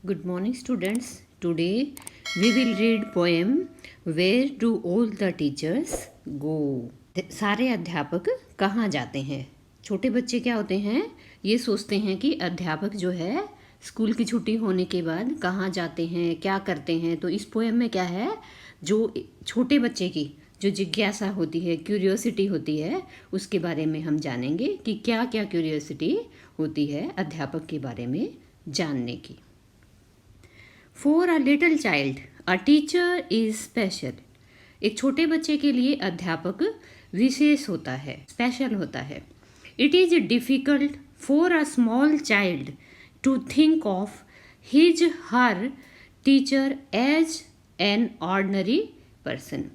Good morning students. Today we will read poem Where do all the teachers go? सारे अध्यापक कहाँ जाते हैं? छोटे बच्चे क्या होते हैं, ये सोचते हैं कि अध्यापक जो है स्कूल की छुट्टी होने के बाद कहाँ जाते हैं, क्या करते हैं। तो इस पोएम में क्या है, जो छोटे बच्चे की जो जिज्ञासा होती है, क्यूरियोसिटी होती है, उसके बारे में हम जानेंगे कि क्या क्या क्यूरियोसिटी होती है अध्यापक के बारे में जानने की। For a little child a teacher is special. एक छोटे बच्चे के लिए अध्यापक विशेष होता है, स्पेशल होता है। It is difficult for a small child to think of his her teacher as an ordinary person.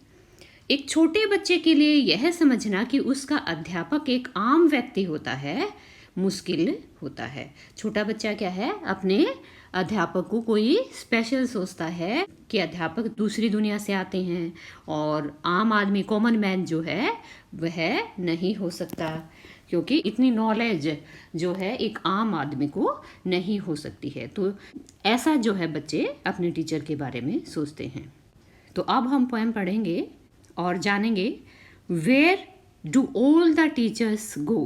एक छोटे बच्चे के लिए यह समझना कि उसका अध्यापक एक आम व्यक्ति होता है मुश्किल होता है। छोटा बच्चा क्या है, अपने अध्यापक को कोई स्पेशल सोचता है कि अध्यापक दूसरी दुनिया से आते हैं और आम आदमी, कॉमन मैन जो है वह नहीं हो सकता, क्योंकि इतनी नॉलेज जो है एक आम आदमी को नहीं हो सकती है। तो ऐसा जो है बच्चे अपने टीचर के बारे में सोचते हैं। तो अब हम पोएम पढ़ेंगे और जानेंगे where do all the teachers go.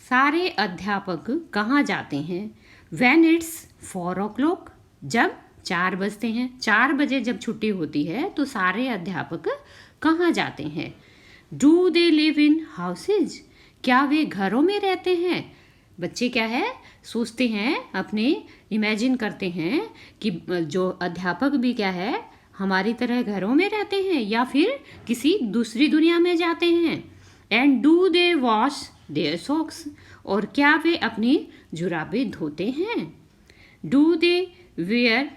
सारे अध्यापक कहाँ जाते हैं। व्हेन इट्स 4 o'clock, जब 4 बजते हैं, 4 बजे जब छुट्टी होती है तो सारे अध्यापक कहाँ जाते हैं। Do they live in houses, क्या वे घरों में रहते हैं। बच्चे क्या है, सोचते हैं, अपने इमेजिन करते हैं कि जो अध्यापक भी क्या है हमारी तरह घरों में रहते हैं या फिर किसी दूसरी दुनिया में जाते हैं। And do they wash their socks, और क्या वे अपनी जुराबें धोते हैं। डू दे वेयर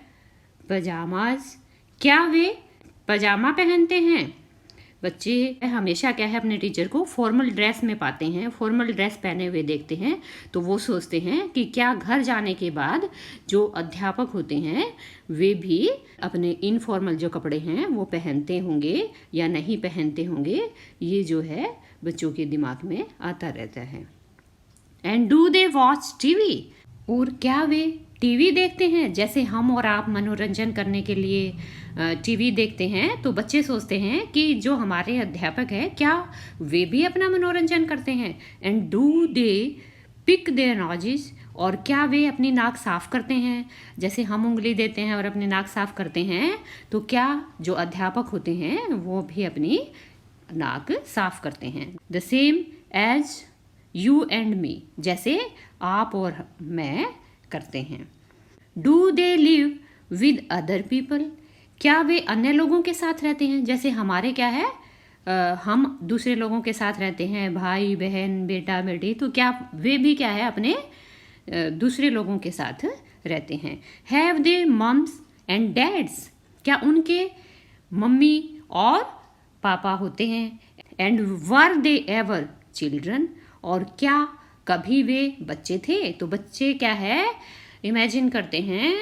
पजामाज, क्या वे पजामा पहनते हैं। बच्चे हमेशा क्या है अपने टीचर को फॉर्मल ड्रेस में पाते हैं, फॉर्मल ड्रेस पहने हुए देखते हैं, तो वो सोचते हैं कि क्या घर जाने के बाद जो अध्यापक होते हैं वे भी अपने इनफॉर्मल जो कपड़े हैं वो पहनते होंगे या नहीं पहनते होंगे। ये जो है बच्चों के दिमाग में आता रहता है। And do they watch TV, और क्या वे टीवी देखते हैं। जैसे हम और आप मनोरंजन करने के लिए टीवी देखते हैं, तो बच्चे सोचते हैं कि जो हमारे अध्यापक हैं क्या वे भी अपना मनोरंजन करते हैं। And do they pick their noses, और क्या वे अपनी नाक साफ करते हैं। जैसे हम उंगली देते हैं और अपनी नाक साफ करते हैं, तो क्या जो अध्यापक होते हैं वो भी अपनी नाक साफ करते हैं। The same as you and me, जैसे आप और मैं करते हैं। Do they live with other people, क्या वे अन्य लोगों के साथ रहते हैं। जैसे हमारे क्या है, हम दूसरे लोगों के साथ रहते हैं, भाई बहन बेटा बेटी, तो क्या वे भी क्या है अपने दूसरे लोगों के साथ रहते हैं। Have they mums and dads, क्या उनके मम्मी और पापा होते हैं। And were they ever children, और क्या कभी वे बच्चे थे। तो बच्चे क्या है इमेजिन करते हैं,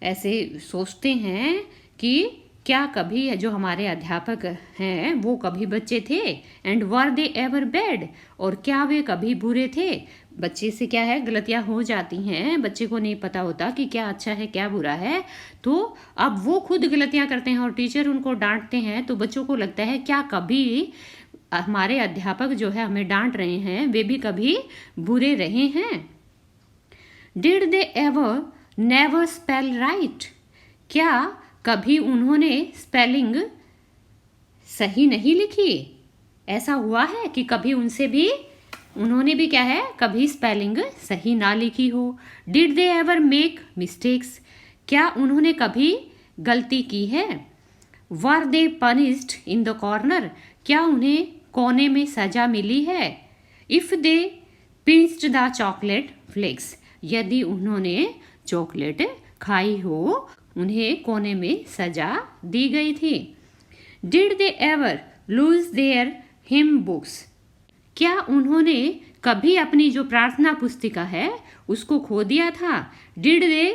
ऐसे सोचते हैं कि क्या कभी जो हमारे अध्यापक हैं वो कभी बच्चे थे। And were they ever bad, और क्या वे कभी बुरे थे। बच्चे से क्या है गलतियां हो जाती हैं, बच्चे को नहीं पता होता कि क्या अच्छा है क्या बुरा है, तो अब वो खुद गलतियां करते हैं और टीचर उनको डांटते हैं। तो बच्चों को लगता है क्या कभी हमारे अध्यापक जो है हमें डांट रहे हैं वे भी कभी बुरे रहे हैं। Did they ever never spell right, क्या कभी उन्होंने स्पेलिंग सही नहीं लिखी। ऐसा हुआ है कि कभी उन्होंने भी क्या है कभी स्पेलिंग सही ना लिखी हो। Did they ever make mistakes, क्या उन्होंने कभी गलती की है। Were they punished in the corner, क्या उन्हें कोने में सजा मिली है। If they pinched the chocolate flakes, यदि उन्होंने चॉकलेट खाई हो उन्हें कोने में सजा दी गई थी। Did they ever lose their him books, क्या उन्होंने कभी अपनी जो प्रार्थना पुस्तिका है उसको खो दिया था। Did they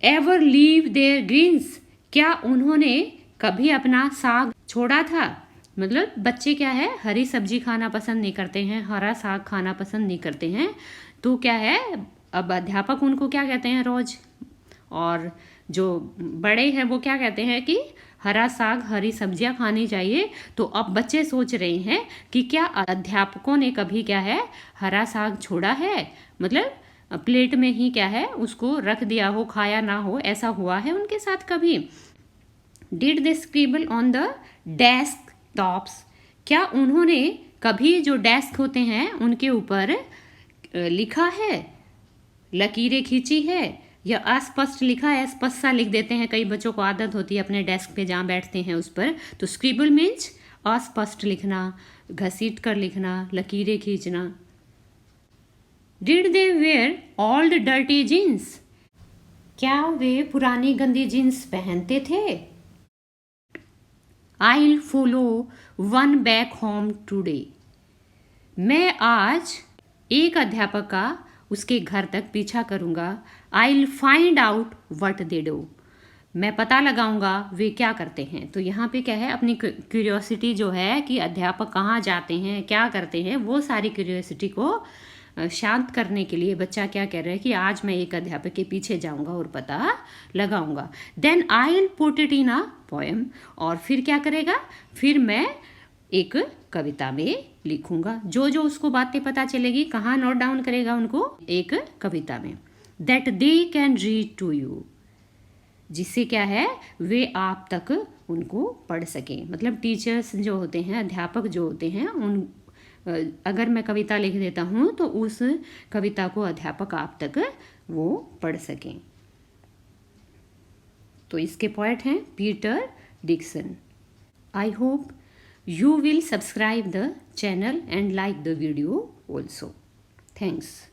ever leave their greens, क्या उन्होंने कभी अपना साग छोड़ा था। मतलब बच्चे क्या है हरी सब्जी खाना पसंद नहीं करते हैं, हरा साग खाना पसंद नहीं करते हैं। तो क्या है अब अध्यापक उनको क्या कहते हैं रोज और जो बड़े हैं वो क्या कहते हैं कि हरा साग हरी सब्जियां खानी चाहिए। तो अब बच्चे सोच रहे हैं कि क्या अध्यापकों ने कभी क्या है हरा साग छोड़ा है, मतलब प्लेट में ही क्या है उसको रख दिया हो, खाया ना हो, ऐसा हुआ है उनके साथ कभी? Did they scribble on the desk tops, क्या उन्होंने कभी जो डेस्क होते हैं उनके ऊपर लिखा है, लकीरें खींची है, या अस्पष्ट लिखा है? स्पष्ट सा लिख देते हैं, कई बच्चों को आदत होती है अपने डेस्क पे जहाँ बैठते हैं उस पर। तो स्क्रिबल मीन्स अस्पष्ट लिखना, घसीट कर लिखना, लकीरें खींचना। Did they wear old dirty jeans, क्या वे पुरानी गंदी जीन्स पहनते थे? I'll follow one back home today, मैं आज एक अध्यापक का उसके घर तक पीछा करूँगा। I'll find out what they do, मैं पता लगाऊंगा वे क्या करते हैं। तो यहाँ पे क्या है, अपनी क्यूरियोसिटी जो है कि अध्यापक कहाँ जाते हैं, क्या करते हैं, वो सारी क्यूरियोसिटी को शांत करने के लिए बच्चा क्या कह रहा है कि आज मैं एक अध्यापक के पीछे जाऊंगा और पता लगाऊंगा। Then I will put it in a poem, और फिर क्या करेगा, फिर मैं एक कविता में लिखूंगा। जो जो उसको बातें पता चलेगी कहाँ नोट डाउन करेगा उनको, एक कविता में। That they can read to you, जिससे क्या है वे आप तक उनको पढ़ सकें। मतलब टीचर्स जो होते हैं, अध्यापक जो होते हैं, उन अगर मैं कविता लिख देता हूँ तो उस कविता को अध्यापक आप तक वो पढ़ सकें। तो इसके पोएट हैं Peter Dixon. I hope you will subscribe the channel and like the video also. Thanks.